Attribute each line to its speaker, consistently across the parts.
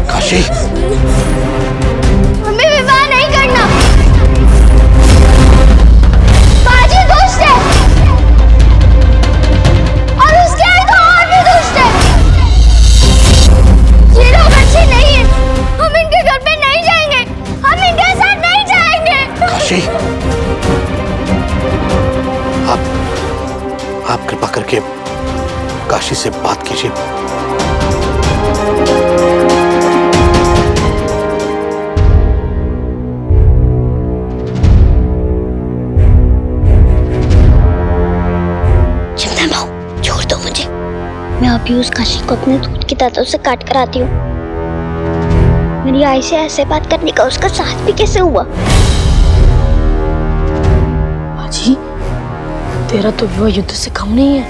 Speaker 1: काशी,
Speaker 2: हमें विवाह नहीं करना। बाजी दुष्ट है और उसके तो और भी दुष्ट है। ये लोग अच्छे नहीं है। हम इनके घर पे नहीं जाएंगे। हम इनके साथ नहीं जाएंगे।
Speaker 1: काशी, आप कृपा करके काशी से बात कीजिए।
Speaker 2: छोड़ दो मुझे। मैं अभी उस काशी को अपने दूध की दांतों से काट कर आती हूँ। मेरी आई से ऐसे बात करने का उसका साहस भी कैसे हुआ?
Speaker 3: बाजी, तेरा तो विवाह युद्ध से कम नहीं है।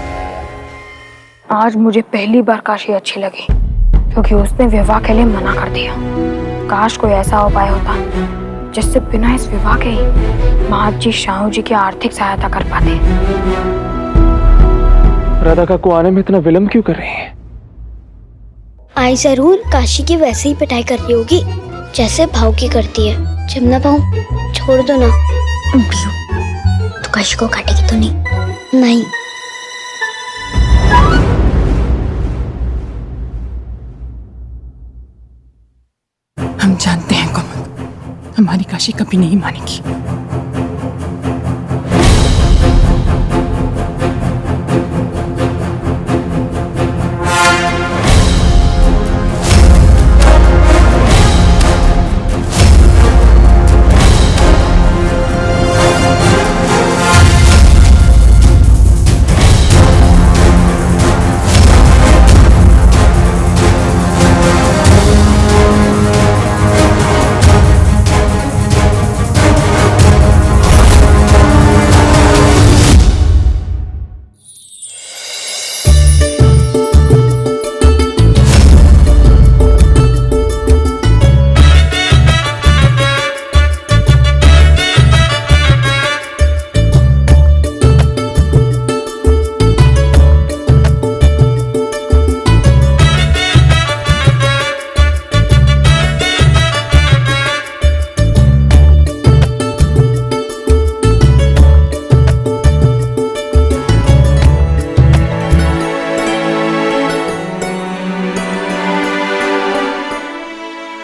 Speaker 3: आज मुझे पहली बार काशी अच्छी लगी क्योंकि उसने विवाह के लिए मना कर दिया। काश कोई ऐसा उपाय होता जिससे बिना इस विवाह के ही महाजी शाहू जी की आर्थिक सहायता कर पाते।
Speaker 4: राधा को आने में इतना विलंब क्यों कर रही है?
Speaker 2: आई जरूर काशी की वैसे ही पिटाई कर रही होगी जैसे भाव की करती है। जमुना भाव, छोड़ दो ना। तो काशी को काटेगी तो नहीं? नहीं।
Speaker 5: हम जानते हैं कमल, हमारी काशी कभी नहीं मानेगी।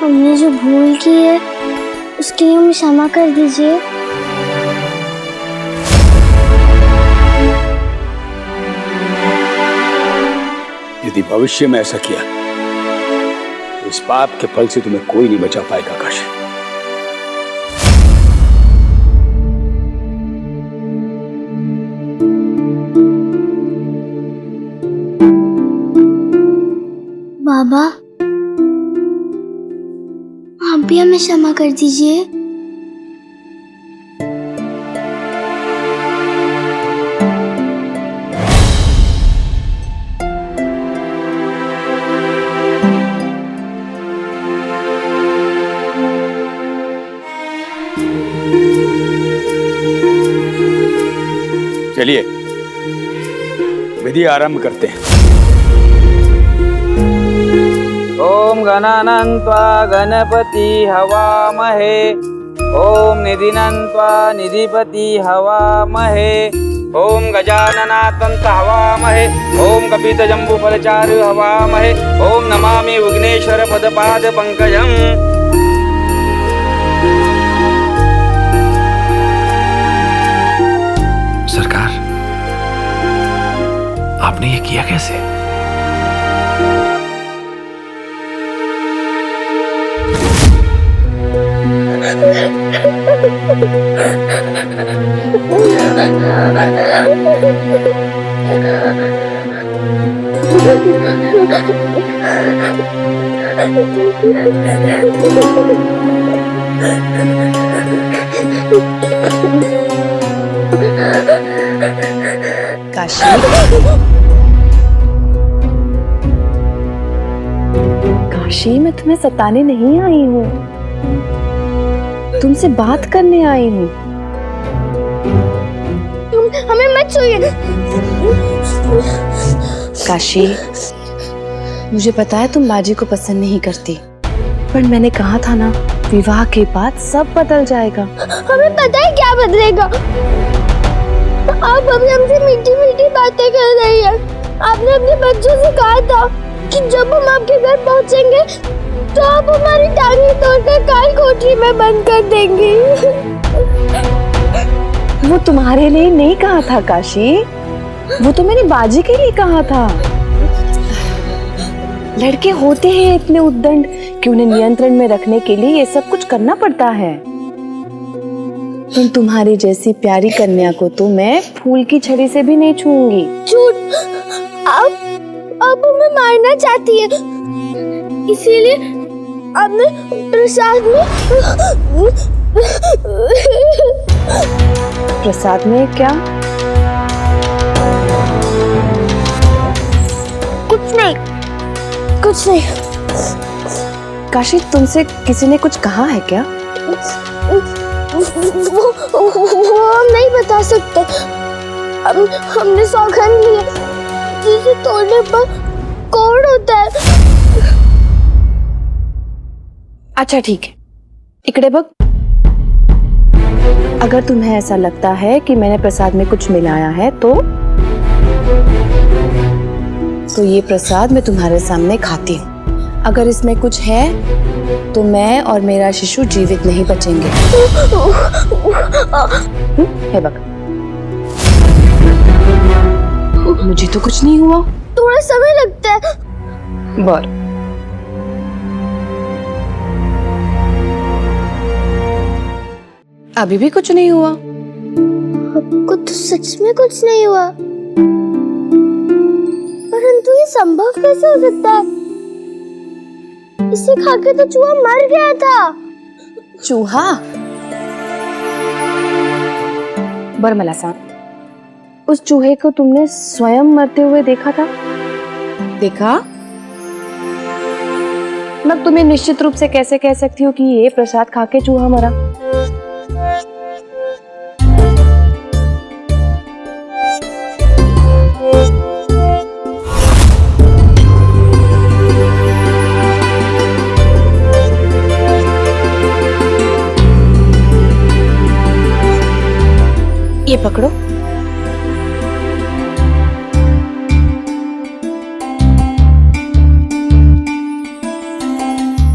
Speaker 2: हमने जो भूल की है उसके लिए हमें क्षमा कर दीजिए।
Speaker 6: यदि भविष्य में ऐसा किया तो इस पाप के फल से तुम्हें कोई नहीं बचा पाएगा काशी।
Speaker 2: बाबा, आप भी हमें क्षमा कर दीजिए।
Speaker 6: चलिए विधि आरंभ करते हैं।
Speaker 7: ओम गणानान्त्वा गणपति हवामहे। ओम निधिनान्त्वा निधिपति हवामहे। ओम गजाननात्वन्त हवामहे। ओम कपितजम्बूफलचारु हवामहे। ओम नमामि विघ्नेश्वर पदपाद पंकजम्।
Speaker 1: सरकार, आपने ये किया कैसे?
Speaker 5: काशी, काशी मैं तुम्हें सताने नहीं आई हूँ, तुमसे बात करने आई हूँ।
Speaker 2: हमें मत छूइए।
Speaker 5: काशी,
Speaker 8: मुझे पता है तुम बाजी को पसंद नहीं करती, पर मैंने कहा था ना, विवाह के बाद सब बदल जाएगा।
Speaker 2: हमें पता है क्या बदलेगा। आप अभी हमसे मीठी मीठी बातें कर रही हैं। आपने अपने बच्चों से कहा था कि जब हम आपके घर पहुंचेंगे तो आप हमारी टांगें तोड़कर काल कोठरी में बंद कर देंगी।
Speaker 8: वो तुम्हारे लिए नहीं कहा था काशी, वो तो मेरी बाजी के लिए कहा था। लड़के होते हैं इतने उद्दंड कि उन्हें नियंत्रण में रखने के लिए ये सब कुछ करना पड़ता है। पर तुम्हारी जैसी प्यारी कन्या को तो मैं फूल की छड़ी से भी नहीं छूऊंगी।
Speaker 2: झूठ, आप हमें मारना चाहती है, इसीलिए आपने प्रसाद
Speaker 8: में क्या?
Speaker 2: कुछ नहीं।
Speaker 8: काशी, तुमसे किसी ने कुछ कहा है क्या?
Speaker 2: वो हम नहीं बता सकते। हमने सौगंध ली है, जिसे तोड़ने पर कोड़ होता है।
Speaker 8: अच्छा ठीक है, इकड़े बग, अगर तुम्हें ऐसा लगता है कि मैंने प्रसाद में कुछ मिलाया है तो ये प्रसाद मैं तुम्हारे सामने खाती हूँ। अगर इसमें कुछ है तो मैं और मेरा शिशु जीवित नहीं बचेंगे। हे बग, मुझे तो कुछ नहीं हुआ।
Speaker 2: थोड़ा समय लगता है।
Speaker 8: बर, अभी भी कुछ नहीं हुआ?
Speaker 2: आपको तो सच में कुछ नहीं हुआ, परंतु ये संभव कैसे हो सकता है? इसे खाके तो चूहा मर गया था।
Speaker 8: चूहा? बरमला सा, उस चूहे को तुमने स्वयं मरते हुए देखा था? देखा? मैं तुम्हें निश्चित रूप से कैसे कह सकती हूँ कि ये प्रसाद खाके चूहा मरा? ये पकड़ो।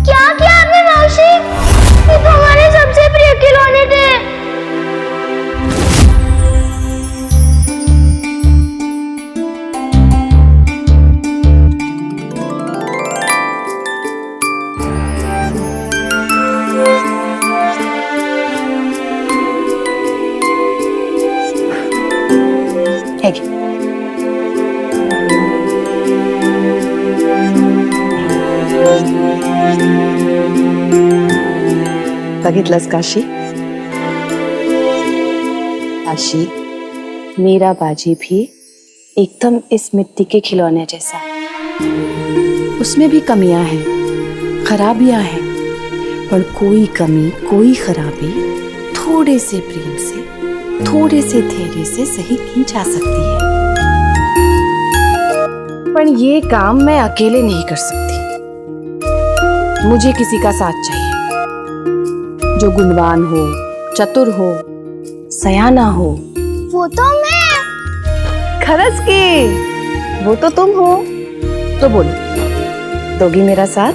Speaker 2: क्या किया आपने मौसी? ये तो हमारे सबसे प्रिय खिलौने थे।
Speaker 8: बघितलंस काशी? काशी, मेरा बाजी भी एकदम इस मिट्टी के खिलौने जैसा है। उसमें भी कमियां हैं, खराबियां हैं, पर कोई कमी, कोई खराबी थोड़े से प्रेम से, थोड़े से धैर्य से सही की जा सकती है। पर ये काम मैं अकेले नहीं कर सकती। मुझे किसी का साथ चाहिए, जो गुणवान हो, चतुर हो, सयाना हो।
Speaker 2: वो तो मैं।
Speaker 8: खरस के, वो तो तुम हो। तो बोलो, दोगी मेरा साथ?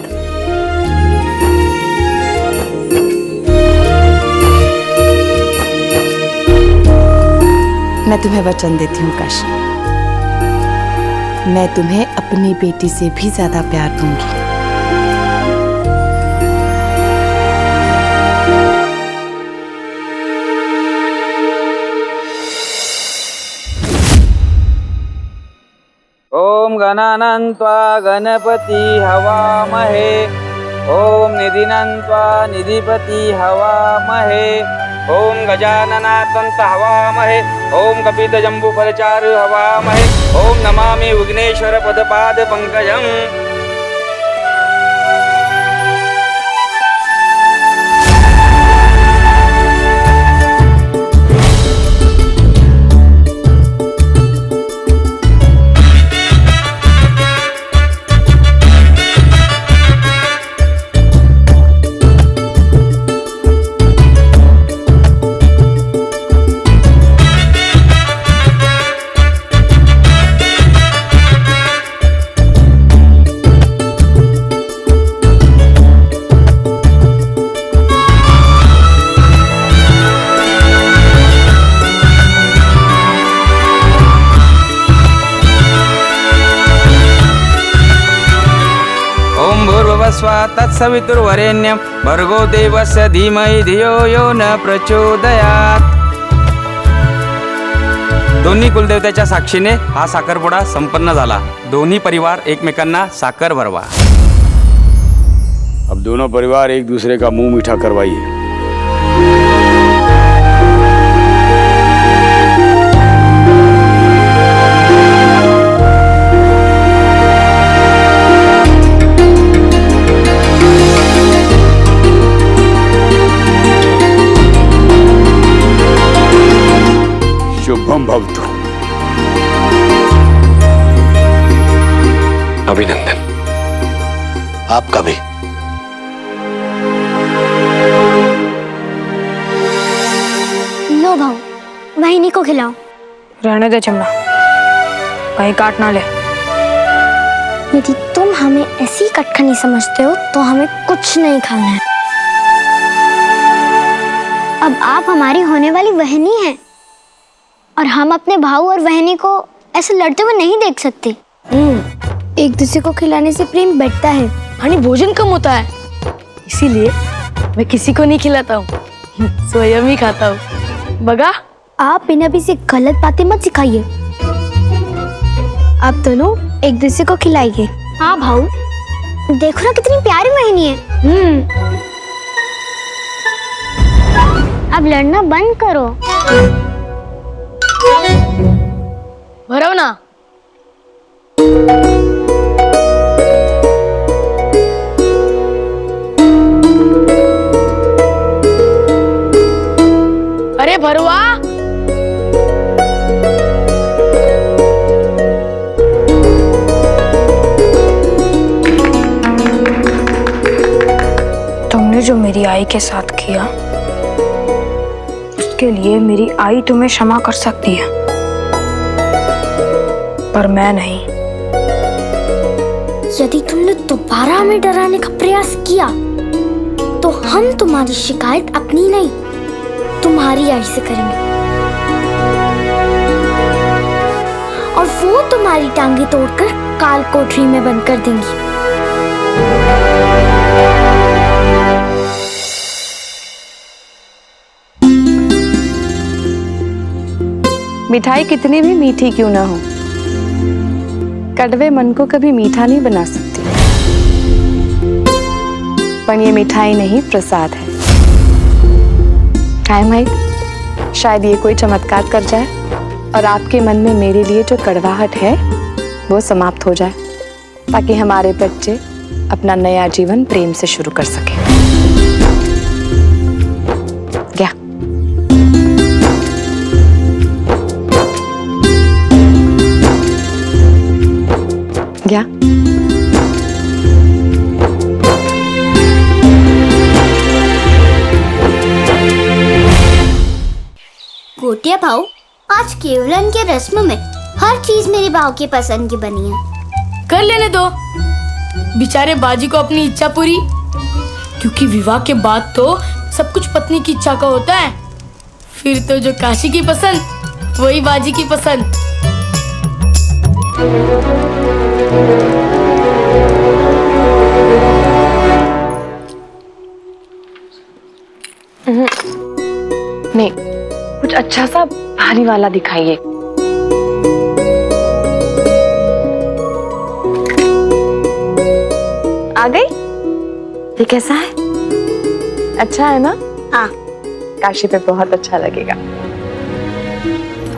Speaker 8: मैं तुम्हें वचन देती हूँ काशी, मैं तुम्हें अपनी बेटी से भी ज्यादा प्यार दूंगी।
Speaker 7: ओम गणानान्त्वा गणपति हवामहे। ओम निधिनान्त्वा निधिपति हवामहे। ओम गजाननात्वन्त हवामहे। ओम कपितजम्बुफलचारु हवामहे। ओम नमामि विघ्नेश्वर पदपाद पंकजम्। भर्गोदेवस्व तत्सवितुर्वरेण्यं भर्गो देवस्य धीमहि धियो यो न प्रचोदयात्. दोन्ही कुलदेवतेच्या साक्षीने हा साखरपुडा संपन्न झाला. दोन्ही परिवार एकमेकांना साखर भरवा.
Speaker 6: अब दोनों परिवार एक दूसरे का मुंह मीठा करवाइए. शुभम भवतु.
Speaker 1: अभिनंदन. आपका भी.
Speaker 2: लो भाऊ, वहिनी को खिलाओ.
Speaker 3: रहने दे जमुना, कहीं काट ना ले.
Speaker 2: यदि तुम हमें ऐसी कटखनी समझते हो तो हमें कुछ नहीं खाना है. अब आप हमारी होने वाली वहनी हैं और हम अपने भाऊ और वहनी को ऐसे लड़ते हुए नहीं देख सकते. एक दूसरे को खिलाने से प्रेम बढ़ता है.
Speaker 3: हानि भोजन कम होता है, इसीलिए मैं किसी को नहीं खिलाता हूँ, स्वयं ही खाता हूँ. बगा,
Speaker 2: आप बिना भी से गलत बातें मत सिखाइए. आप दोनों एक दूसरे को खिलाइए. हाँ भाऊ, देखो ना कितनी प्यारी वहनी है. अब लड़ना बंद करो.
Speaker 3: भरव ना. अरे भरवा, तुमने जो मेरी आई के साथ किया उसके लिए मेरी आई तुम्हें क्षमा कर सकती है, पर मैं नहीं.
Speaker 2: यदि तुमने दोबारा हमें डराने का प्रयास किया तो हम तुम्हारी शिकायत अपनी नहीं तुम्हारी आई से करेंगे और वो तुम्हारी टांगे तोड़कर काल कोठरी में बंद कर देंगी.
Speaker 8: मिठाई कितनी भी मीठी क्यों ना हो, कड़वे मन को कभी मीठा नहीं बना सकती. पर ये मिठाई नहीं, प्रसाद है. हाय माई, शायद ये कोई चमत्कार कर जाए और आपके मन में मेरे लिए जो कड़वाहट है वो समाप्त हो जाए, ताकि हमारे बच्चे अपना नया जीवन प्रेम से शुरू कर सके. क्या क्या
Speaker 2: गोटिया भाऊ, आज केवलन के रस्म में हर चीज मेरे भाव की पसंद की बनी है.
Speaker 3: कर लेने दो बेचारे बाजी को अपनी इच्छा पूरी, क्योंकि विवाह के बाद तो सब कुछ पत्नी की इच्छा का होता है. फिर तो जो काशी की पसंद वही बाजी की पसंद.
Speaker 8: नहीं, कुछ अच्छा सा भारी वाला दिखाइए. आ गई? ये कैसा है? अच्छा है ना?
Speaker 2: हाँ.
Speaker 8: काशी पे बहुत अच्छा लगेगा.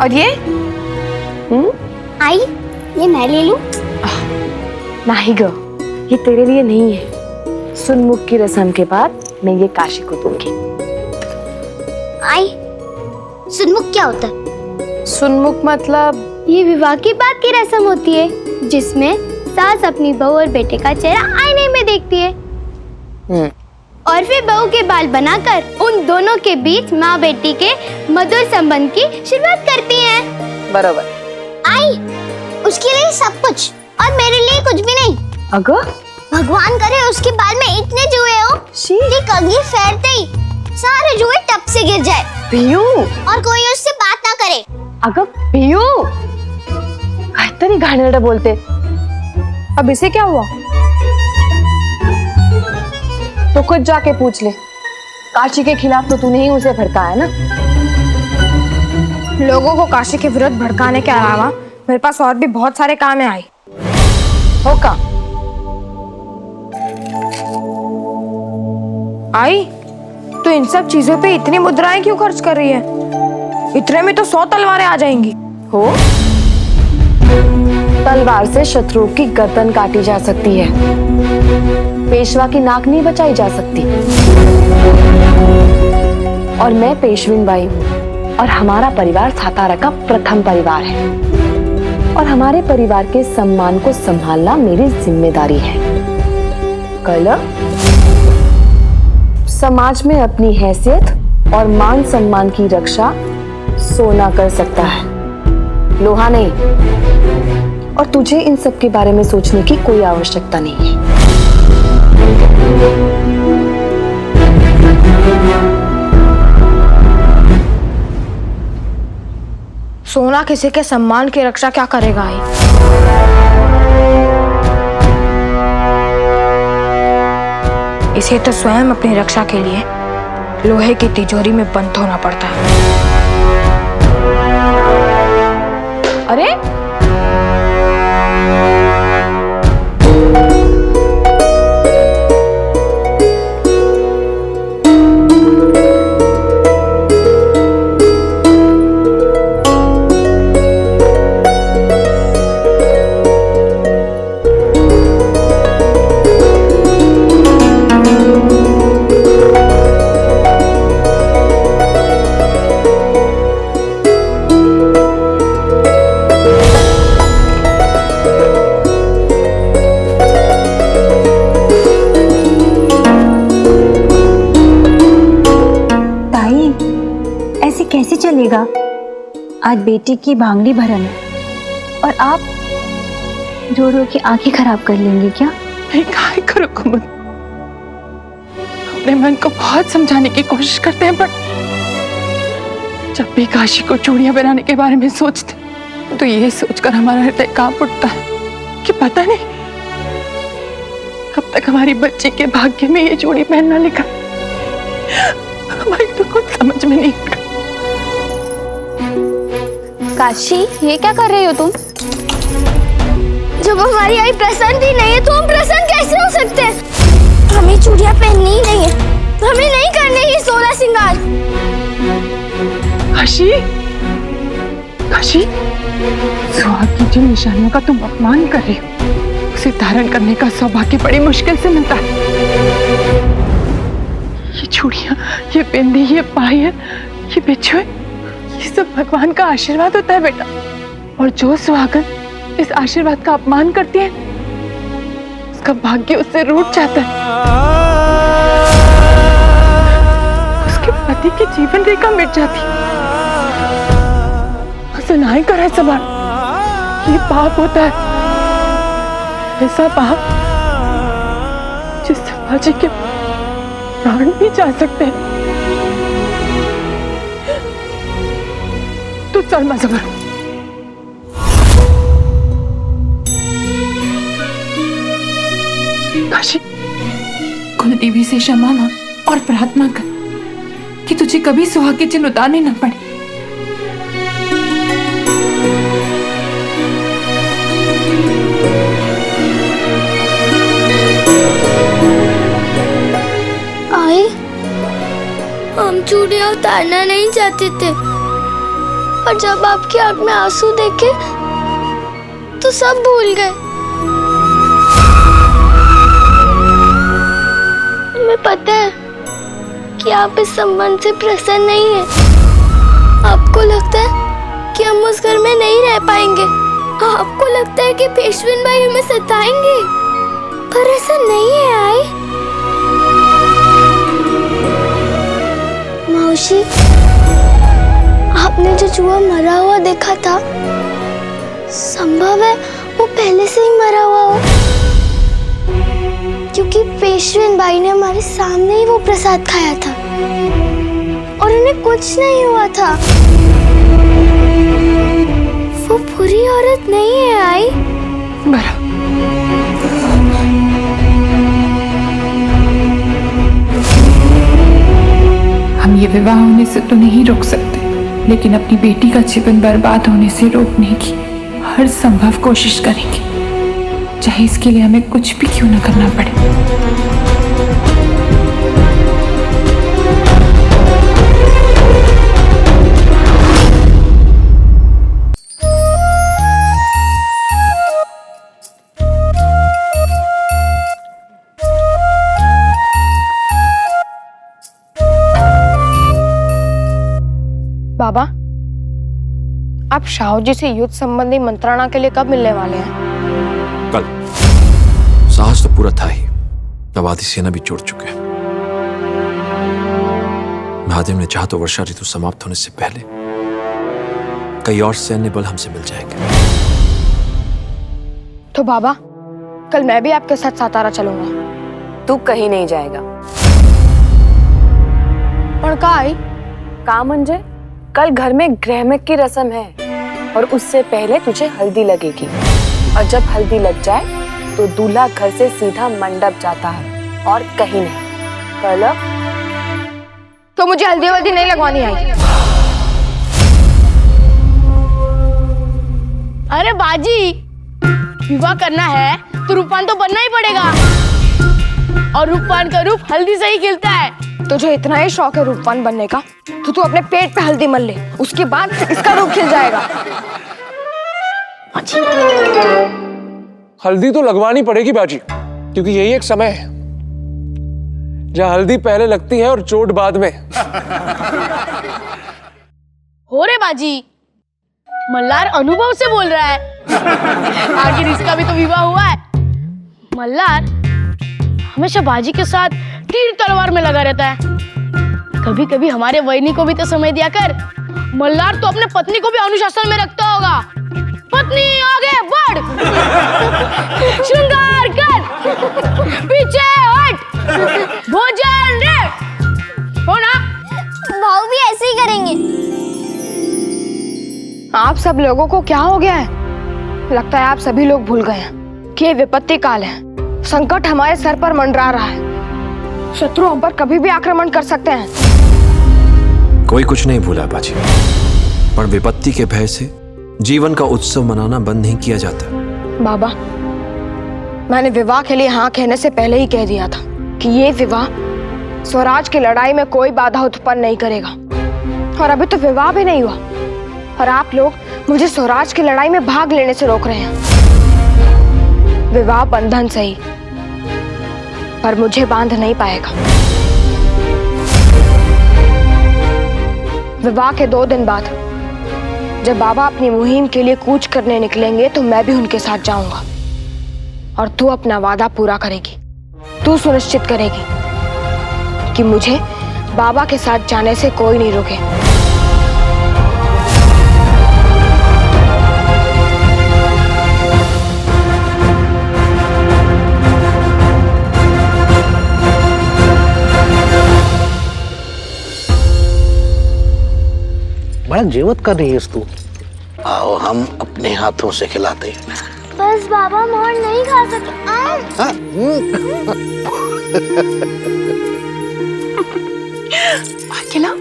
Speaker 8: और ये?
Speaker 2: आई, ये मैं ले लूं?
Speaker 8: नहीं गो, ये तेरे लिए नहीं है. सुनमुख की रस्म के बाद मैं ये काशी को दूंगी.
Speaker 2: आई, सुनमुख क्या होता है?
Speaker 8: सुनमुख मतलब
Speaker 2: ये विवाह की बात की रस्म होती है जिसमें सास अपनी बहू और बेटे का चेहरा आईने में देखती है और फिर बहू के बाल बनाकर उन दोनों के बीच माँ बेटी के मधुर संबंध की शुरुआत करती हैं।
Speaker 8: बराबर.
Speaker 2: आई, उसके लिए सब कुछ और मेरे लिए कुछ भी नहीं.
Speaker 8: अगर
Speaker 2: भगवान करे उसके बाल में इतने जुए हो कि कंघी फेरते ही सारे जुए टप से गिर जाए
Speaker 8: पियू
Speaker 2: और कोई उससे बात ना करे.
Speaker 8: अगर पियू काहीतरी घाणेरडं बोलते. अब इसे क्या हुआ? तो खुद जाके पूछ ले। काशी के खिलाफ तो तूने ही उसे भड़काया ना।
Speaker 3: लोगों को काशी के विरुद्ध भड़काने के अलावा मेरे पास और भी बहुत सारे काम है आई।
Speaker 8: हो का
Speaker 3: आई, तो इन सब चीजों पे इतनी मुद्राएं क्यों खर्च कर रही है? इतने में तो 100 तलवारें आ जाएंगी।
Speaker 8: हो? तलवार से शत्रुओं की गर्दन काटी जा सकती है, पेशवा की नाक नहीं बचाई जा सकती। और मैं पेशविन बाई हूँ और हमारा परिवार सातारा का प्रथम परिवार है और हमारे परिवार के सम्मान को संभालना मेरी जिम्मेदारी है। कल समाज में अपनी हैसियत और मान सम्मान की रक्षा सोना कर सकता है, लोहा नहीं। और तुझे इन सब के बारे में सोचने की कोई आवश्यकता नहीं है।
Speaker 3: सोना किसी के सम्मान की रक्षा क्या करेगा आई? इसे तो स्वयं अपनी रक्षा के लिए लोहे की तिजोरी में बंद होना पड़ता है।
Speaker 8: अरे
Speaker 9: कैसे चलेगा? आज बेटी की भांगड़ी भरन है और आप रो रो के आंखें खराब कर लेंगे क्या?
Speaker 5: नहीं, काय करो कुमुद। अपने मन को बहुत समझाने की कोशिश करते हैं, पर जब भी काशी को चूड़ियां बनाने के बारे में सोचते तो ये सोचकर हमारा हृदय कांप उठता है कि पता नहीं कब तक हमारी बच्ची के भाग्य में ये चूड़ी पहनना लिखा। हमारी तो कुछ समझ में नहीं आता।
Speaker 2: काशी, ये क्या कर रही हो तुम? जब हमारी आई प्रसन्न ही नहीं है तो हम प्रसन्न कैसे हो सकते हैं? हमें चूड़ियां पहननी ही नहीं है, हमें नहीं करने ही 16 श्रृंगार।
Speaker 5: काशी, काशी, सुहाग की जिन निशानियों का तुम अपमान कर रही हो उसे धारण करने का सौभाग्य बड़ी मुश्किल से मिलता है। ये चूड़ियां, ये बिंदी, ये पायल, ये बिछुए, ये सब भगवान का आशीर्वाद होता है बेटा। और जो सुहागन इस आशीर्वाद का अपमान करती है उसका भाग्य उससे रूठ जाता है। उसके पति की जीवन रेखा मिट जाती है। सुनाई कर सवाल, ये पाप होता है, ऐसा पाप जिससे बाजी के प्राण भी जा सकते हैं। तू चल मजबर। काशी, कुल देवी से क्षमा मांग और प्रार्थना कर कि तुझे कभी सुहाग के चिन्ह उतारने न पड़े।
Speaker 2: आई, हम चूड़ियां उतारना नहीं चाहते थे, पर जब आपकी आंख में आंसू देखे तो सब भूल गए। हमें पता है कि आप इस संबंध से प्रसन्न नहीं हैं। आपको लगता है कि हम उस घर में नहीं रह पाएंगे। आपको लगता है कि पेशविन भाई हमें सताएंगे, पर ऐसा नहीं है आई। मौसी, आपने जो चूहा मरा हुआ देखा था, संभव है वो पहले से ही मरा हुआ हो, क्योंकि पेशविन बाई ने हमारे सामने ही वो प्रसाद खाया था और उन्हें कुछ नहीं हुआ था। वो बुरी औरत नहीं है आई।
Speaker 5: विवाह होने से तो नहीं रोक सकते, लेकिन अपनी बेटी का जीवन बर्बाद होने से रोकने की हर संभव कोशिश करेंगे, चाहे इसके लिए हमें कुछ भी क्यों न करना पड़े।
Speaker 3: बाबा, आप शाहू जी से युद्ध संबंधी मंत्रणा के लिए कब मिलने वाले हैं?
Speaker 10: कल। साहस तो पूरा था ही, अब आधी सेना भी जुड़ चुके हैं। महादेव ने चाहा तो वर्षा ऋतु समाप्त होने से पहले कई और सैन्य बल हमसे मिल जाएंगे।
Speaker 3: तो बाबा, कल मैं भी आपके साथ सातारा चलूंगा।
Speaker 8: तू कहीं नहीं जाएगा।
Speaker 3: और का आई?
Speaker 8: का मंजे, कल घर में ग्रहमक की रस्म है और उससे पहले तुझे हल्दी लगेगी, और जब हल्दी लग जाए तो दूल्हा घर से सीधा मंडप जाता है और कहीं नहीं। कल
Speaker 3: तो मुझे हल्दी वल्दी नहीं लगवानी आई।
Speaker 2: अरे बाजी, विवाह करना है तो रूपवान तो बनना ही पड़ेगा, और रूपवान का रूप हल्दी से ही खिलता है।
Speaker 3: तुझे इतना ही शौक है रूपवान बनने का, तो तू अपने पेट पे हल्दी मल ले, उसके बाद इसका रूप खिल जाएगा।
Speaker 4: हल्दी तो लगवानी पड़ेगी बाजी, क्योंकि यही एक समय है जहाँ हल्दी पहले लगती है और चोट बाद में।
Speaker 2: हो रे बाजी, मल्हार अनुभव से बोल रहा है। आखिर इसका भी तो विवाह हुआ है। मल्हार हमेशा बाजी के साथ तीर तलवार में लगा रहता है। कभी कभी हमारे वैनी को भी तो समय दिया कर। मल्हार तो अपने पत्नी को भी अनुशासन में रखता होगा। पत्नी आगे बढ़, श्रृंगार कर, पीछे हट, भोजन रे, हो ना?
Speaker 11: भाऊ भी ऐसे ही करेंगे।
Speaker 3: आप सब लोगों को क्या हो गया है? लगता है आप सभी लोग भूल गए हैं कि ये विपत्ति काल है। संकट हमारे सर पर मंडरा रहा है। शत्रु हम पर कभी भी आक्रमण कर सकते हैं।
Speaker 10: कोई कुछ नहीं भूला बाजी, पर विपत्ति के भय से जीवन का उत्सव मनाना बंद नहीं किया जाता।
Speaker 3: बाबा, मैंने विवाह के लिए हाँ कहने से पहले ही कह दिया था कि ये विवाह स्वराज की लड़ाई में कोई बाधा उत्पन्न नहीं करेगा, और अभी तो विवाह भी नहीं हुआ और आप लोग मुझे स्वराज की लड़ाई में भाग लेने से रोक रहे हैं। विवाह बंधन सही, पर मुझे बांध नहीं पाएगा। विवाह के 2 दिन बाद जब बाबा अपनी मुहिम के लिए कूच करने निकलेंगे तो मैं भी उनके साथ जाऊंगा, और तू अपना वादा पूरा करेगी। तू सुनिश्चित करेगी कि मुझे बाबा के साथ जाने से कोई नहीं रोके।
Speaker 1: बड़ा जेवत कर रही है तू। आओ हम अपने हाथों से खिलाते हैं।
Speaker 11: बस बाबा, मोहन नहीं खा सकते।
Speaker 5: खिलाओ।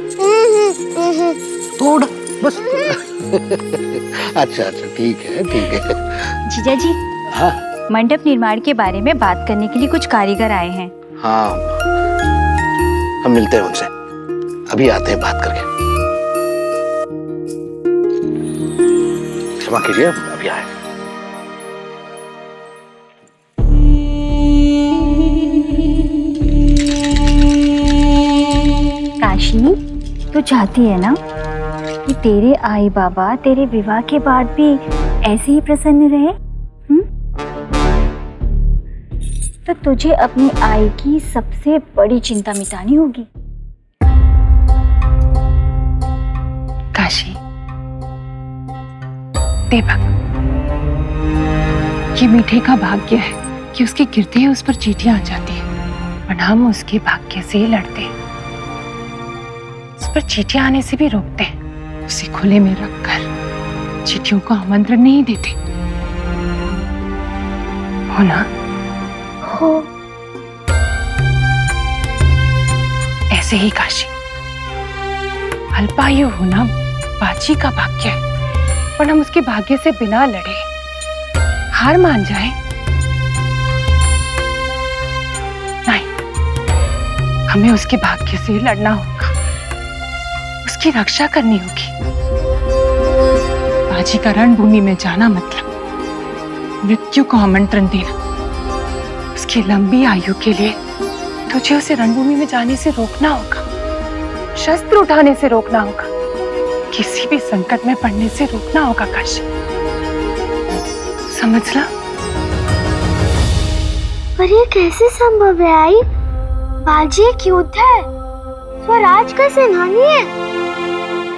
Speaker 1: थोड़ा बस। अच्छा अच्छा, ठीक है ठीक है।
Speaker 9: जीजा जी,
Speaker 1: हाँ
Speaker 9: मंडप निर्माण के बारे में बात करने के लिए कुछ कारीगर आए हैं।
Speaker 1: हाँ, हम मिलते हैं उनसे, अभी आते हैं बात करके। क्षमा कीजिए, अभी आए।
Speaker 9: काशी, तू चाहती है ना कि तेरे आई बाबा तेरे विवाह के बाद भी ऐसे ही प्रसन्न रहे? तो तुझे अपनी आई की सबसे बड़ी चिंता मिटानी होगी।
Speaker 5: काशी, देवक, ये मीठे का भाग्य है कि उसकी गिरते ही उस पर चींटियां आ जाती हैं, और हम उसके भाग्य से लड़ते हैं। उस पर चींटियां आने से भी रोकते हैं, उसे खुले में रखकर चींटियों को आमंत्रण नहीं देते। हो ना?
Speaker 9: हो।
Speaker 5: ऐसे ही काशी, अल्पायु होना बाजी का भाग्य है, पर हम उसके भाग्य से बिना लड़े हार मान जाए? नहीं, हमें उसके भाग्य से लड़ना होगा, उसकी रक्षा करनी होगी। बाजी का रणभूमि में जाना मतलब मृत्यु को आमंत्रण देना। उसकी लंबी आयु के लिए तुझे उसे रणभूमि में जाने से रोकना होगा, शस्त्र उठाने से रोकना होगा, किसी भी संकट में पड़ने से रोकना होगा काशी। समझ ला?
Speaker 11: पर ये कैसे संभव है आई? बाजी एक योद्धा है, स्वराज का सेनानी है,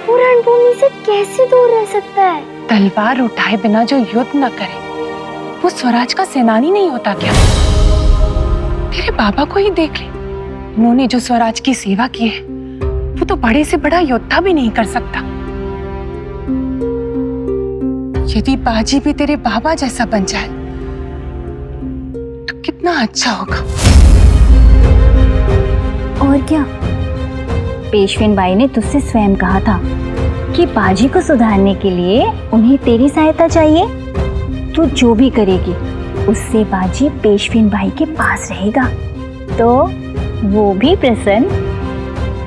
Speaker 11: वो रणभूमि से कैसे दूर रह सकता है?
Speaker 5: तलवार उठाए बिना जो युद्ध न करे वो स्वराज का सेनानी नहीं होता क्या? तेरे बाबा को ही देख ले, उन्होंने जो स्वराज की सेवा की है वो तो बड़े से बड़ा योद्धा भी नहीं कर सकता। यदि बाजी भी तेरे बाबा जैसा बन जाए तो कितना अच्छा होगा।
Speaker 9: और क्या, पेशवेन बाई ने तुझसे स्वयं कहा था कि बाजी को सुधारने के लिए उन्हें तेरी सहायता चाहिए। तू जो भी करेगी उससे बाजी पेशवेन बाई के पास रहेगा, तो वो भी प्रसन्न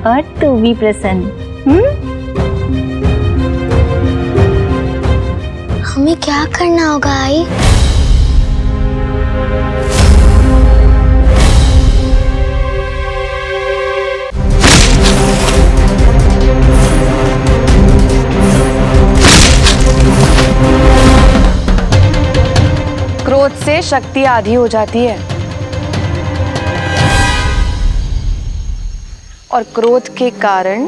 Speaker 9: और तू भी प्रसन्न।
Speaker 11: हमें क्या करना होगा आई?
Speaker 8: क्रोध से शक्ति आधी हो जाती है और क्रोध के कारण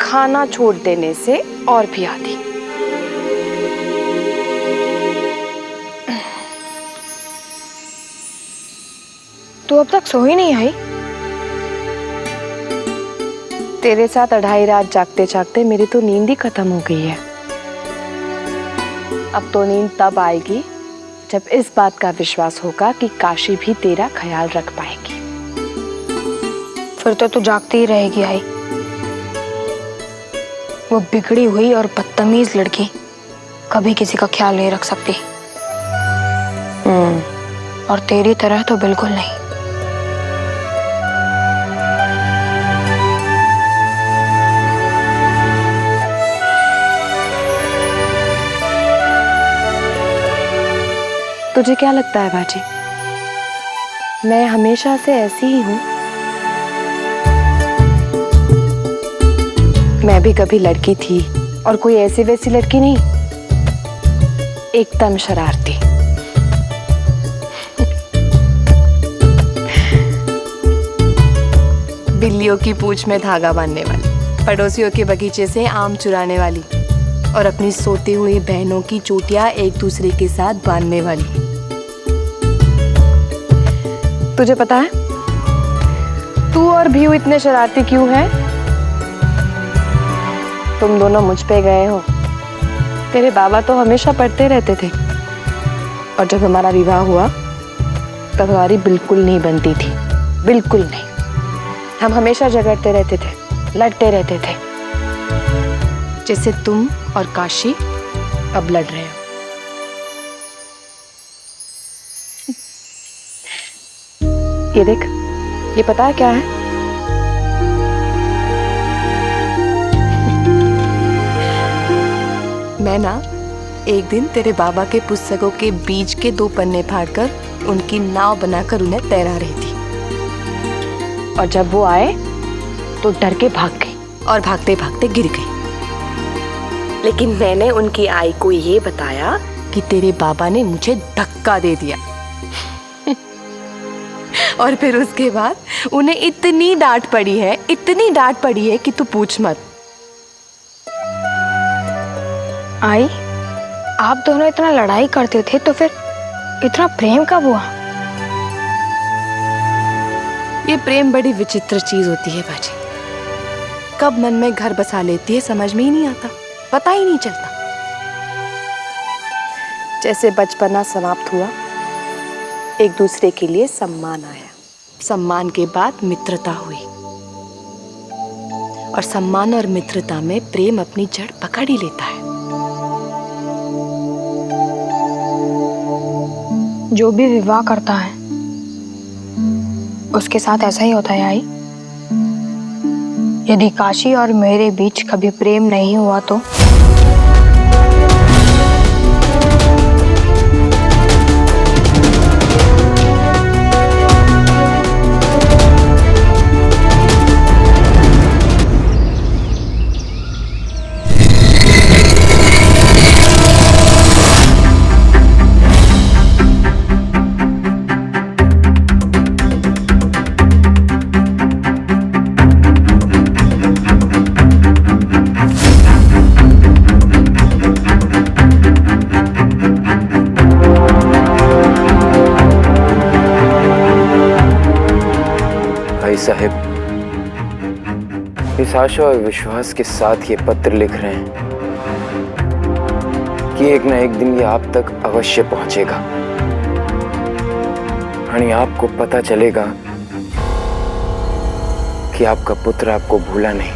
Speaker 8: खाना छोड़ देने से और भी आधी।
Speaker 3: तू अब तक सो ही नहीं आई?
Speaker 8: तेरे साथ 2.5 रात जागते जागते मेरी तो नींद ही खत्म हो गई है। अब तो नींद तब आएगी जब इस बात का विश्वास होगा कि काशी भी तेरा ख्याल रख पाएगी।
Speaker 3: फिर तो तू जागती ही रहेगी आई। वो बिगड़ी हुई और बदतमीज लड़की कभी किसी का ख्याल नहीं रख सकती। और तेरी तरह तो बिल्कुल नहीं।
Speaker 8: तुझे क्या लगता है बाजी, मैं हमेशा से ऐसी ही हूं? मैं भी कभी लड़की थी और कोई ऐसी वैसी लड़की नहीं, एकदम शरारती। बिल्लियों की पूंछ में धागा बांधने वाली, पड़ोसियों के बगीचे से आम चुराने वाली और अपनी सोती हुई बहनों की चोटियां एक दूसरे के साथ बांधने वाली। तुझे पता है तू और भीऊ इतने शरारती क्यों हैं? तुम दोनों मुझ पे गए हो। तेरे बाबा तो हमेशा पढ़ते रहते थे और जब हमारा विवाह हुआ तब हमारी बिल्कुल नहीं बनती थी, बिल्कुल नहीं। हम हमेशा झगड़ते रहते थे, लड़ते रहते थे, जैसे तुम और काशी अब लड़ रहे हो। ये देख, ये पता है क्या है? मैं ना एक दिन तेरे बाबा के पुस्तकों के बीच के 2 पन्ने फाड़कर उनकी नाव बनाकर उन्हें तैरा रही थी और जब वो आए तो डर के भाग गई और भागते भागते गिर गई। लेकिन मैंने उनकी आई को ये बताया कि तेरे बाबा ने मुझे धक्का दे दिया और फिर उसके बाद उन्हें इतनी डांट पड़ी है, इतनी डांट पड़ी है कि तू पूछ मत।
Speaker 3: आई, आप दोनों इतना लड़ाई करते थे तो फिर इतना प्रेम कब हुआ?
Speaker 8: ये प्रेम बड़ी विचित्र चीज होती है बाजी, कब मन में घर बसा लेती है समझ में ही नहीं आता, पता ही नहीं चलता। जैसे बचपना समाप्त हुआ, एक दूसरे के लिए सम्मान आया, सम्मान के बाद मित्रता हुई और सम्मान और मित्रता में प्रेम अपनी जड़ पकड़ ही लेता है।
Speaker 3: जो भी विवाह करता है उसके साथ ऐसा ही होता है आई। यदि काशी और मेरे बीच कभी प्रेम नहीं हुआ तो
Speaker 7: साहिब, इस आशा और विश्वास के साथ ये पत्र लिख रहे हैं कि एक ना एक दिन ये आप तक अवश्य पहुंचेगा। यानी आपको पता चलेगा कि आपका पुत्र आपको भूला नहीं।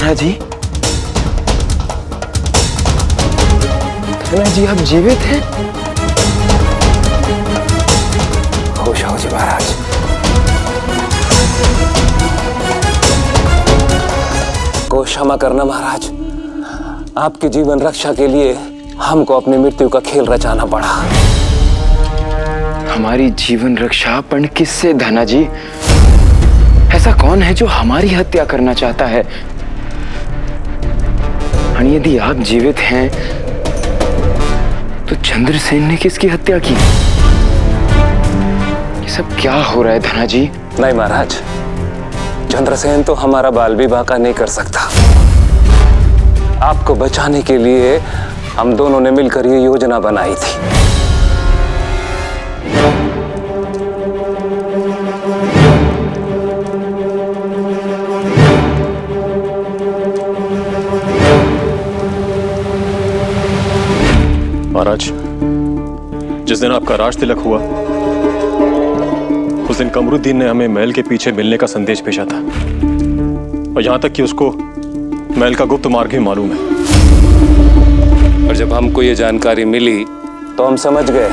Speaker 7: जी, धना जी आप जीवित हैं? खुश हो जी महाराज। को क्षमा करना महाराज, आपकी जीवन रक्षा के लिए हमको अपनी मृत्यु का खेल रचाना पड़ा।
Speaker 12: हमारी जीवन रक्षा पण किससे धना जी? ऐसा कौन है जो हमारी हत्या करना चाहता है? और यदि आप जीवित हैं तो चंद्रसेन ने किसकी हत्या की? ये सब क्या हो रहा है धना जी?
Speaker 7: नहीं महाराज, चंद्रसेन तो हमारा बाल भी बांका नहीं कर सकता। आपको बचाने के लिए हम दोनों ने मिलकर ये योजना बनाई थी।
Speaker 10: महाराज, जिस दिन आपका राज तिलक हुआ
Speaker 13: उस दिन कमरुद्दीन ने हमें महल के पीछे मिलने का संदेश भेजा था, और यहाँ तक कि उसको महल का गुप्त मार्ग भी मालूम है।
Speaker 7: और जब हमको ये जानकारी मिली तो हम समझ गए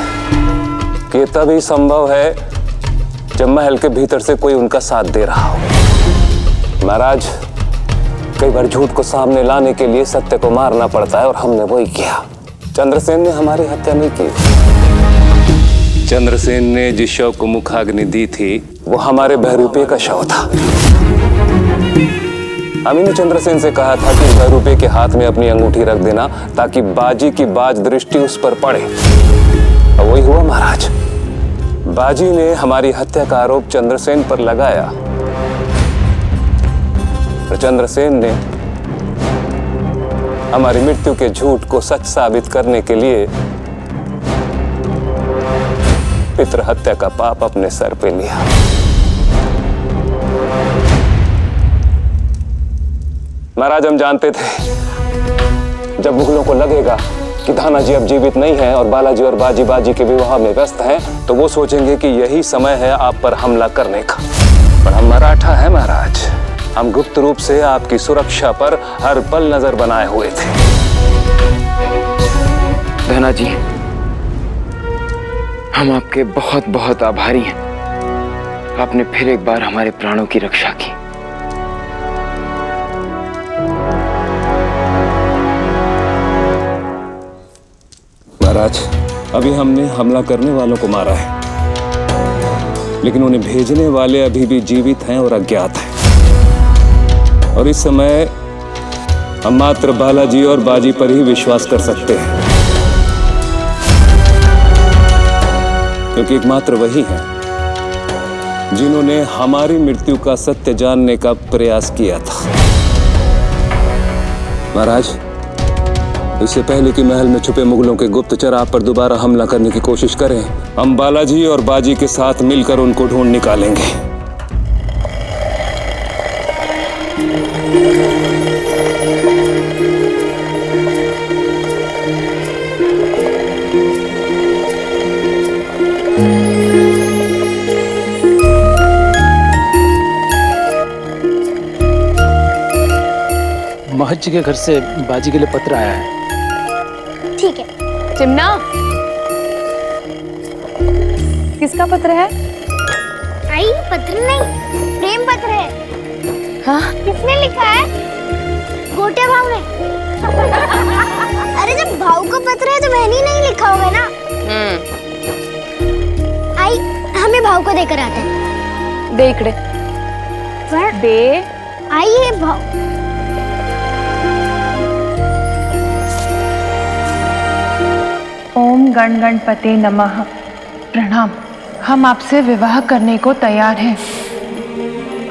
Speaker 7: कि ये तभी संभव है जब महल के भीतर से कोई उनका साथ दे रहा हो। महाराज, कई बार झूठ को सामने लाने के लिए सत्य को मारना पड़ता है, और हमने वही किया। चंद्रसेन ने हमारी हत्या नहीं की। चंद्रसेन ने जिस शव को मुखाग्नि दी थी वो हमारे बहरूपे का शव था। अमी ने चंद्रसेन से कहा था कि बहरूपे के हाथ में अपनी अंगूठी रख देना ताकि बाजी की बाज दृष्टि उस पर पड़े, और वही हुआ महाराज। बाजी ने हमारी हत्या का आरोप चंद्रसेन पर लगाया, तो चंद्रसेन ने हमारी मृत्यु के झूठ को सच साबित करने के लिए पितृ हत्या का पाप अपने सर पे लिया। महाराज, हम जानते थे जब मुगलों को लगेगा कि धानाजी अब जीवित नहीं है और बालाजी और बाजी के विवाह में व्यस्त हैं, तो वो सोचेंगे कि यही समय है आप पर हमला करने का। पर हम मराठा हैं महाराज, हम गुप्त रूप से आपकी सुरक्षा पर हर पल नजर बनाए हुए थे।
Speaker 12: धनाजी, हम आपके बहुत बहुत आभारी हैं। आपने फिर एक बार हमारे प्राणों की रक्षा की।
Speaker 7: महाराज, अभी हमने हमला करने वालों को मारा है, लेकिन उन्हें भेजने वाले अभी भी जीवित हैं और अज्ञात हैं। और इस समय हम मात्र बालाजी और बाजी पर ही विश्वास कर सकते हैं, क्योंकि एकमात्र वही हैं जिन्होंने हमारी मृत्यु का सत्य जानने का प्रयास किया था। महाराज, इससे पहले कि महल में छुपे मुगलों के गुप्तचर आप पर दोबारा हमला करने की कोशिश करें, हम बालाजी और बाजी के साथ मिलकर उनको ढूंढ निकालेंगे।
Speaker 14: महज जी के घर से बाजी के लिए पत्र आया है।
Speaker 11: ठीक है।
Speaker 5: चिमना, किसका पत्र है?
Speaker 11: आई, पत्र नहीं, प्रेम पत्र है।
Speaker 5: हाँ?
Speaker 11: किसने लिखा है? गोटे भाव ने। अरे जब भाव को पत्र है तो बहनी नहीं लिखा होगा ना। आई, हमें भाव को देकर आते हैं।
Speaker 5: दे इकडे। दे।
Speaker 11: आई है भाव।
Speaker 5: ओम गण गणपते नमः। प्रणाम। हम आपसे विवाह करने को तैयार हैं।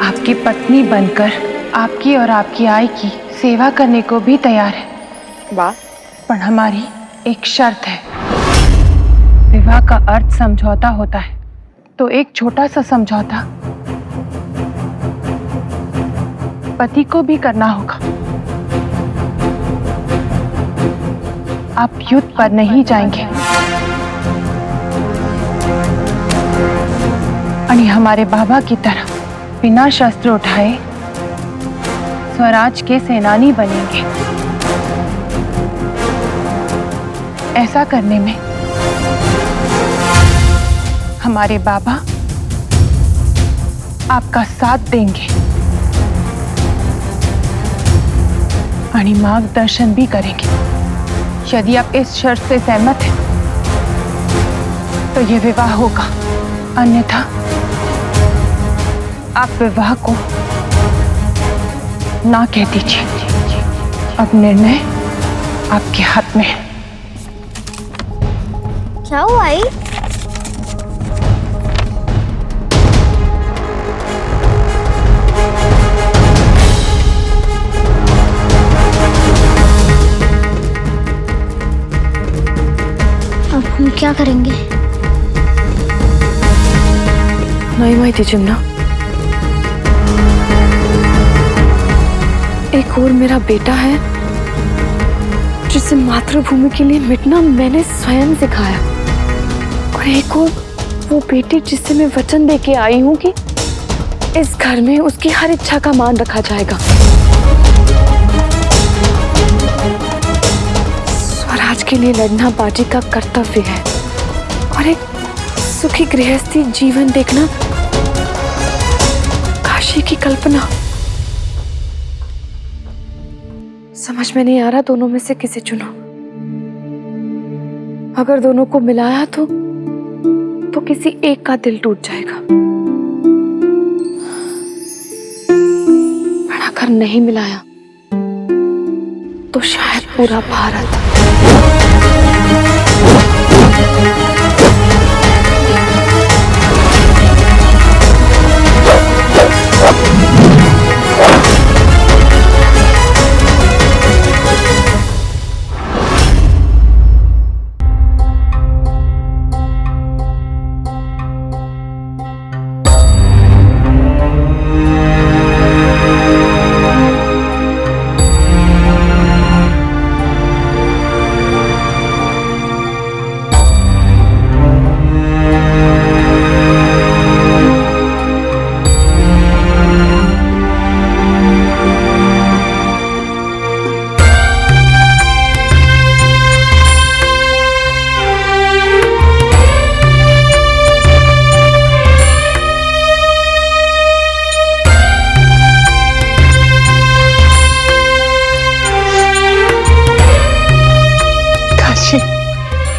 Speaker 5: आपकी पत्नी बनकर आपकी और आपकी आई की सेवा करने को भी तैयार है। वाह। पर हमारी एक शर्त है। विवाह का अर्थ समझौता होता है, तो एक छोटा सा समझौता पति को भी करना होगा। आप युद्ध पर नहीं जाएंगे, आणि हमारे बाबा की तरह बिना शस्त्र उठाए स्वराज के सेनानी बनेंगे। ऐसा करने में हमारे बाबा आपका साथ देंगे, आणि मार्गदर्शन भी करेंगे। यदि आप इस शर्त से सहमत हैं, तो ये विवाह होगा, अन्यथा आप विवाह को ना कह दीजिए। अब निर्णय आपके हाथ में है।
Speaker 11: क्या हुआ आई? अब हम क्या करेंगे?
Speaker 8: नहीं माहिती चिमना। एक और मेरा बेटा है जिसे मातृभूमि के लिए मिटना मैंने स्वयं सिखाया, और एक और
Speaker 5: वो बेटी जिससे मैं वचन दे के आई हूँ कि इस घर में उसकी हर इच्छा का मान रखा जाएगा। स्वराज के लिए लड़ना बाजी का कर्तव्य है और एक सुखी गृहस्थी जीवन देखना काशी की कल्पना। समझ में नहीं आ रहा दोनों में से किसे चुनो। अगर दोनों को मिलाया तो किसी एक का दिल टूट जाएगा। बड़ा कर नहीं मिलाया तो शायद पूरा भारत।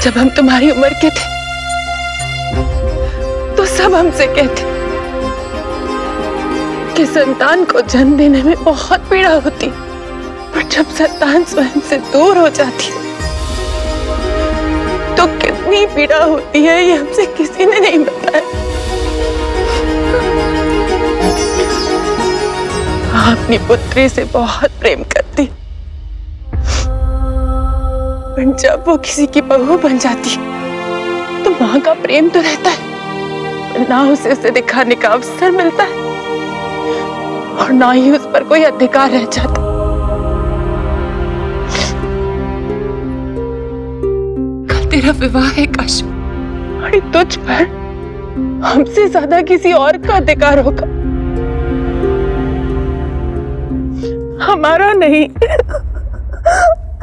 Speaker 5: जब हम तुम्हारी उम्र के थे तो सब हमसे कहते कि संतान को जन्म देने में बहुत पीड़ा होती, पर जब संतान स्वयं से दूर हो जाती तो कितनी पीड़ा होती है ये हमसे किसी ने नहीं बताया। अपनी पुत्री से बहुत प्रेम करती, पर जब वो किसी की बहू बन जाती तो माँ का प्रेम तो रहता है, पर ना उसे दिखाने का अवसर मिलता है और ना ही उस पर कोई अधिकार रह जाता। कल तेरा विवाह है काशी, और तुझ पर हमसे ज्यादा किसी और का अधिकार होगा, हमारा नहीं।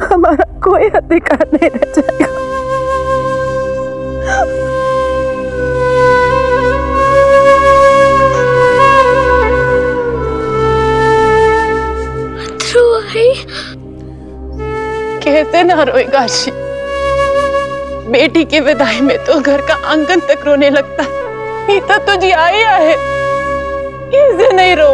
Speaker 5: हमारा कोई अधिकार नहीं रह जाएगा। कैसे ना रोए काशी, बेटी की विदाई में तो घर का आंगन तक रोने लगता है। ये तो तुझे आया है, कैसे नहीं रो।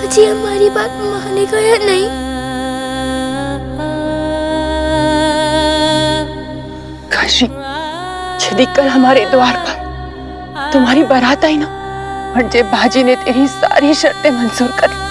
Speaker 11: जी हमारी बात मानेगा या नहीं?
Speaker 5: काशी, यदि कल हमारे द्वार पर तुम्हारी बारात आई ना और जब बाजी ने तेरी सारी शर्तें मंजूर कर ली,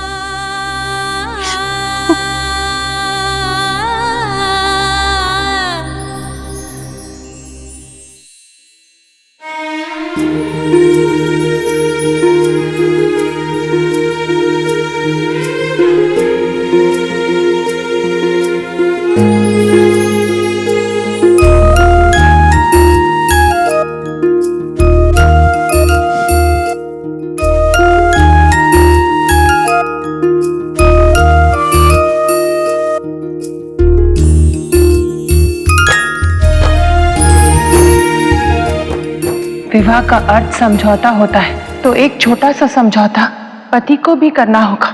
Speaker 5: विवाह का अर्थ समझौता होता है, तो एक छोटा सा समझौता पति को भी करना होगा।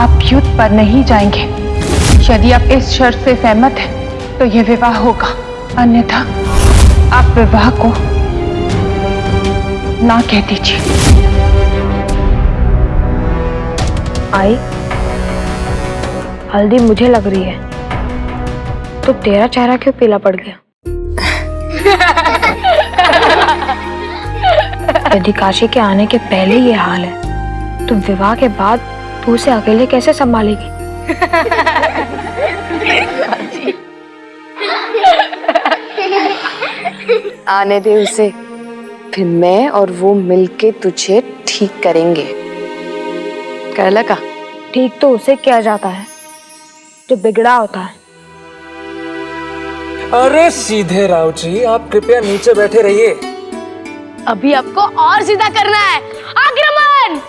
Speaker 5: आप युद्ध पर नहीं जाएंगे। यदि आप इस शर्त से सहमत हैं, तो यह विवाह होगा, अन्यथा आप विवाह को ना कह दीजिए।
Speaker 3: आई, हल्दी मुझे लग रही है, तो तेरा चेहरा क्यों पीला पड़ गया? यदि काशी के आने के पहले ये हाल है, तो विवाह के बाद तू उसे अकेले कैसे संभालेगी?
Speaker 5: आने दे उसे,
Speaker 8: फिर मैं और वो मिलके तुझे ठीक करेंगे। कर लगा?
Speaker 3: ठीक तो उसे किया जाता है जो बिगड़ा होता है।
Speaker 4: अरे सीधे राव जी, आप कृपया नीचे बैठे रहिए।
Speaker 5: अभी आपको और सीधा करना है। आक्रमण!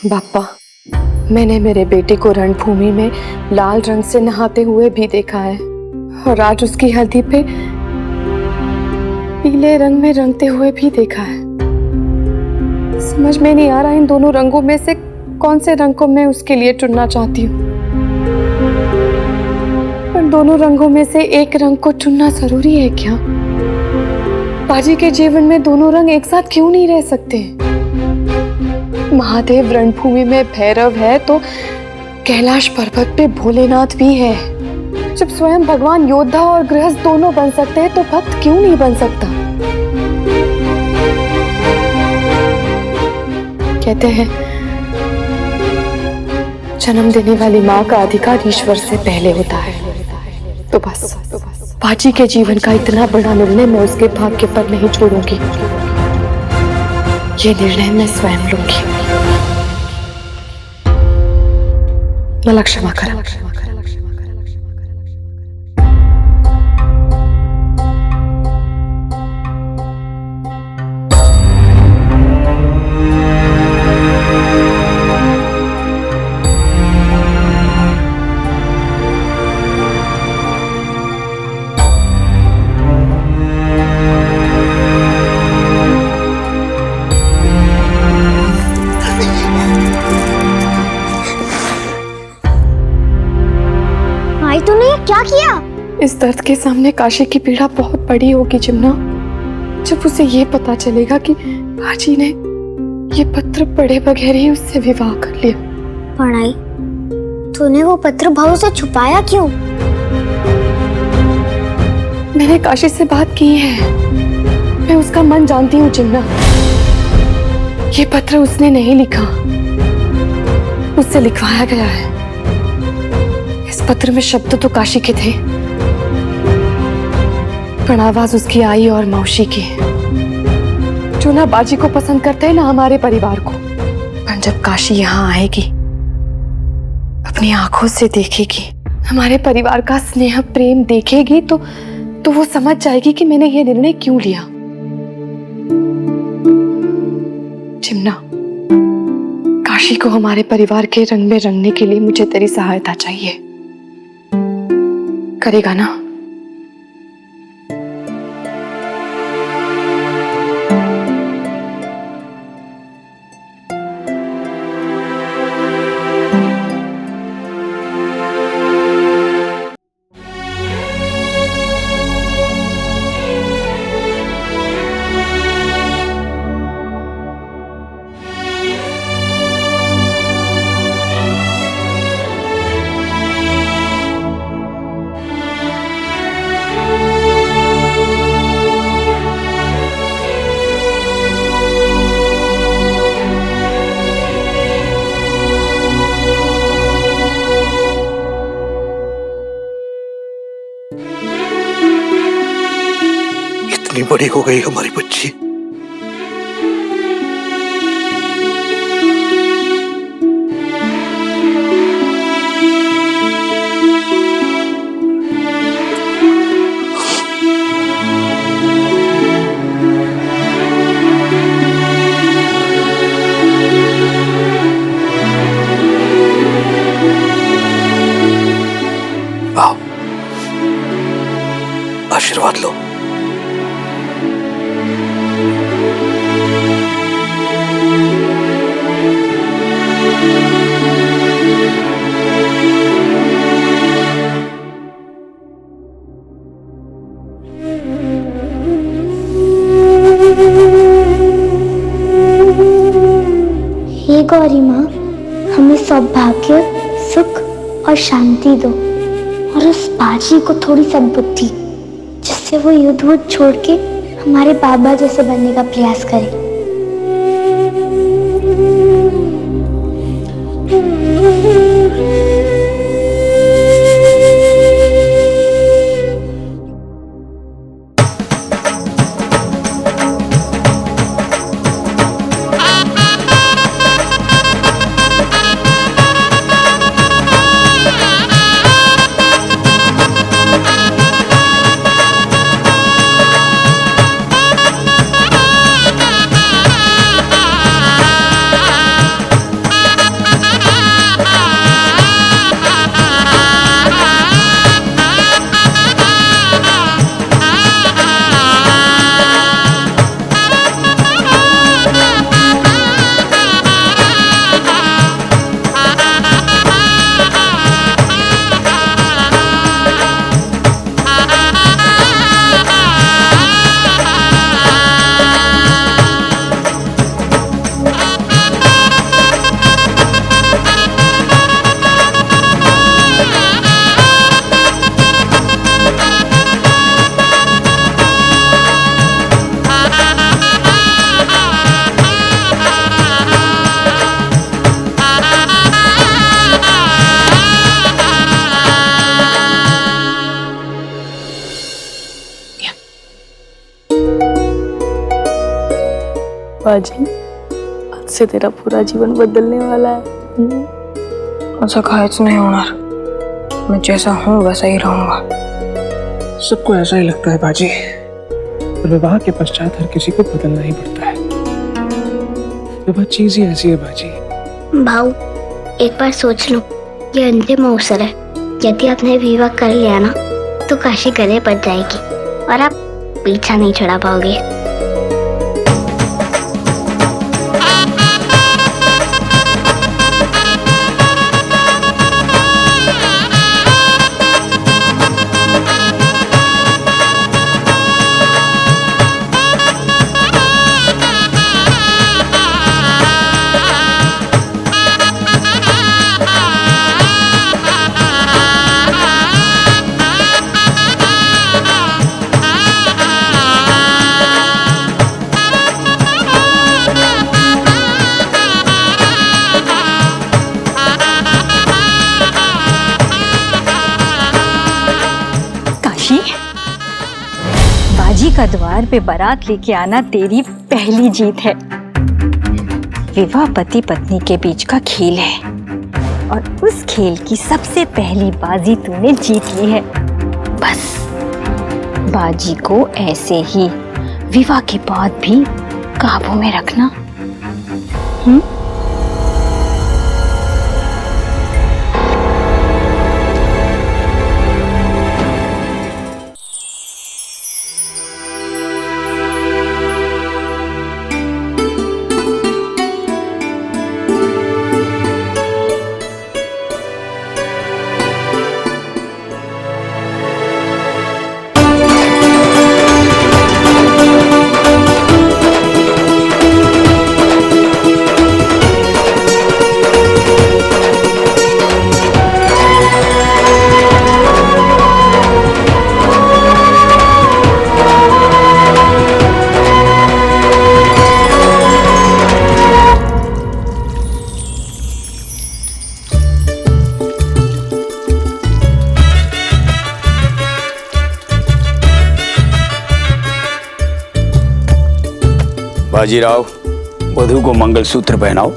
Speaker 8: बापा, मैंने मेरे बेटे को रणभूमि में लाल रंग से नहाते हुए भी देखा है और आज उसकी हल्दी पे पीले रंग में रंगते हुए भी देखा है। समझ में नहीं आ रहा इन दोनों रंगों में से कौन से रंग को मैं उसके लिए चुनना चाहती हूँ। पर दोनों रंगों में से एक रंग को चुनना जरूरी है क्या? बाजी के जीवन में दोनों रंग एक साथ क्यों नहीं रह सकते? महादेव रणभूमि में भैरव है तो कैलाश पर्वत पे भोलेनाथ भी है। जब स्वयं भगवान योद्धा और गृहस्थ दोनों बन सकते हैं तो भक्त क्यों नहीं बन सकता? कहते हैं जन्म देने वाली माँ का अधिकार ईश्वर से पहले होता है। तो बस बाजी के जीवन का इतना बड़ा निर्णय मैं उसके भाग्य पर नहीं छोड़ूंगी। ये निर्णय मैं स्वयं लूंगी। मला क्षमा करा।
Speaker 11: भाई तूने ये क्या किया?
Speaker 8: इस दर्द के सामने काशी की पीड़ा बहुत बड़ी होगी चिमना। जब उसे ये पता चलेगा कि बाजी ने ये पत्र पढ़े बगैर ही उससे विवाह कर लिया।
Speaker 11: पढ़ाई? तूने वो पत्र भाऊ से छुपाया क्यों?
Speaker 8: मैंने काशी से बात की है। मैं उसका मन जानती हूँ चिमना। ये पत्र उसने नहीं लिखा, उससे लिखवाया गया है। इस पत्र में शब्द तो काशी के थे, पर आवाज उसकी आई और मौसी की, जो ना बाजी को पसंद करते हैं ना हमारे परिवार को। पर जब काशी यहाँ आएगी, अपनी आंखों से देखेगी, हमारे परिवार का स्नेह प्रेम देखेगी तो वो समझ जाएगी कि मैंने ये निर्णय क्यों लिया। चिमना, काशी को हमारे परिवार के रंग में रंगने के लिए मुझे तेरी सहायता चाहिए। करेगा ना?
Speaker 1: इतनी बड़ी हो गई हमारी बच्ची। आओ, आशीर्वाद लो।
Speaker 11: गौरी माँ, हमें सौभाग्य, सुख और शांति दो, और उस बाजी को थोड़ी सद्बुद्धि, जिससे वो युद्ध वुद्ध छोड़ के हमारे बाबा जैसे बनने का प्रयास करे।
Speaker 3: बाजी, आज से तेरा पूरा जीवन बदलने वाला है। ऐसा काहीच नहीं होना, मैं जैसा हूँ वैसा ही रहूंगा।
Speaker 4: सबको ऐसा ही लगता है बाजी, पर विवाह के पश्चात हर किसी को बदलना ही पड़ता है। विवाह चीज ही ऐसी है बाजी।
Speaker 11: भाऊ, एक बार सोच लो, ये अंतिम अवसर है। यदि आपने विवाह कर लिया ना, तो काशी गले पड़ जाएगी और आप पीछा नहीं छुड़ा पाओगे।
Speaker 9: बाजी का द्वार पे बारात लेके आना तेरी पहली जीत है। विवाह पति पत्नी के बीच का खेल है और उस खेल की सबसे पहली बाजी तूने जीत ली है। बस बाजी को ऐसे ही विवाह के बाद भी काबू में रखना।
Speaker 6: बाजीराव, वधू को मंगलसूत्र पहनाओ।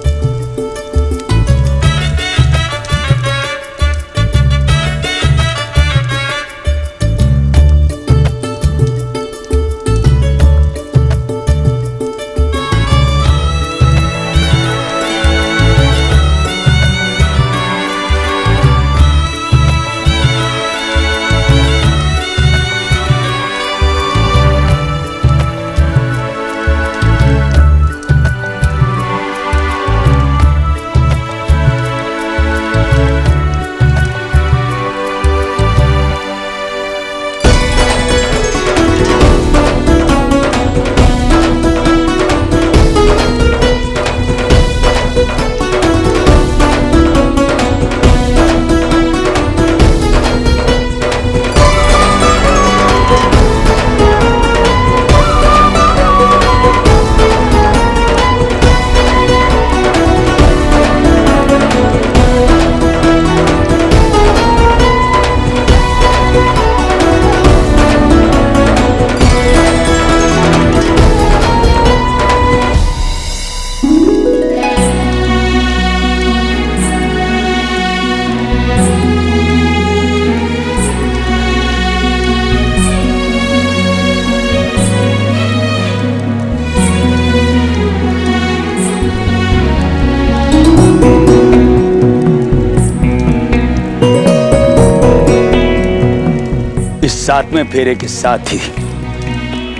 Speaker 6: इस 7वें फेरे के साथ ही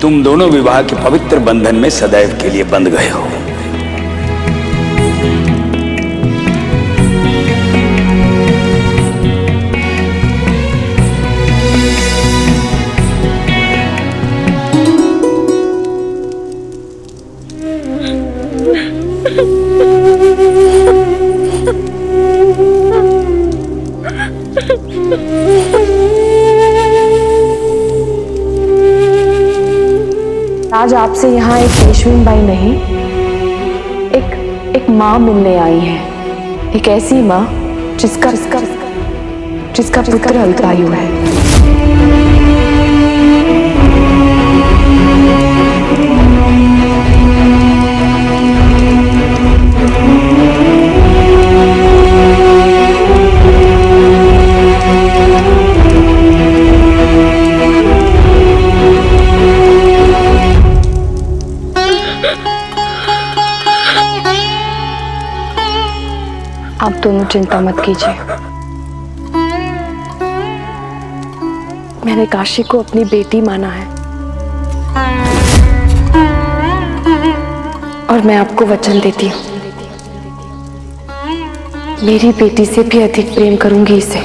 Speaker 6: तुम दोनों विवाह के पवित्र बंधन में सदैव के लिए बंध गए हो।
Speaker 8: आज आपसे यहाँ एक पेशवीन बाई नहीं, एक माँ मिलने आई है। एक ऐसी माँ जिसका पुत्र अल्पायु है। आप दोनों चिंता मत कीजिए। मैंने काशी को अपनी बेटी माना है और मैं आपको वचन देती हूँ, मेरी बेटी से भी अधिक प्रेम करूंगी इसे।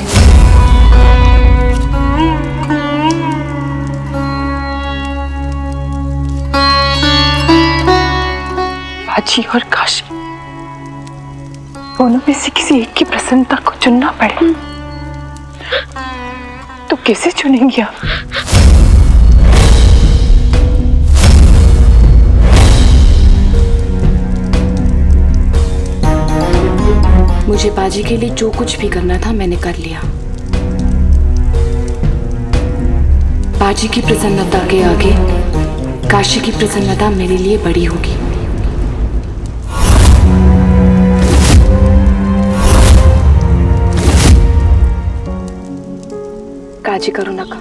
Speaker 5: बाजी और काशी दोनों में से किसी एक की प्रसन्नता को चुनना पड़े तो कैसे चुनेंगे आप?
Speaker 8: मुझे बाजी के लिए जो कुछ भी करना था मैंने कर लिया। बाजी की प्रसन्नता के आगे काशी की प्रसन्नता मेरे लिए बड़ी होगी। काळजी करू नका।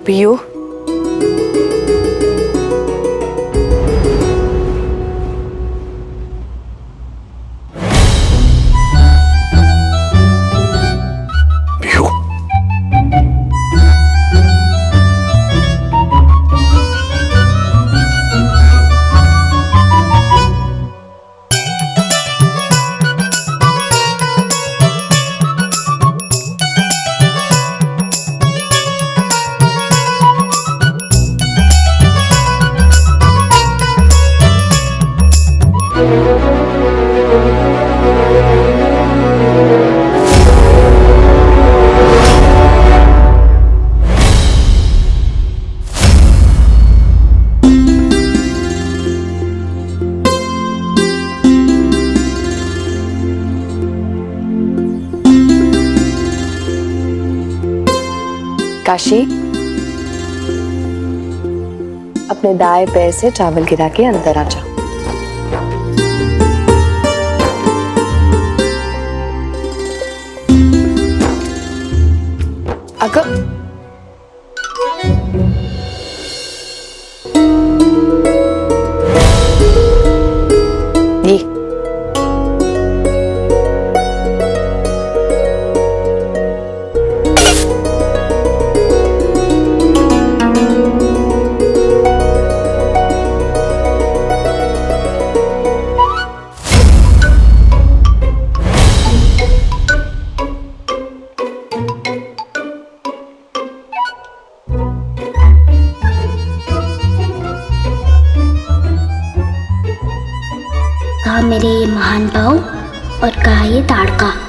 Speaker 8: पियू, काशी, अपने दाएं पैर से चावल गिरा के अंदर आ जाओ। अगर ये
Speaker 11: कहा मेरे ये महान भाव और कहा ये ताड़का।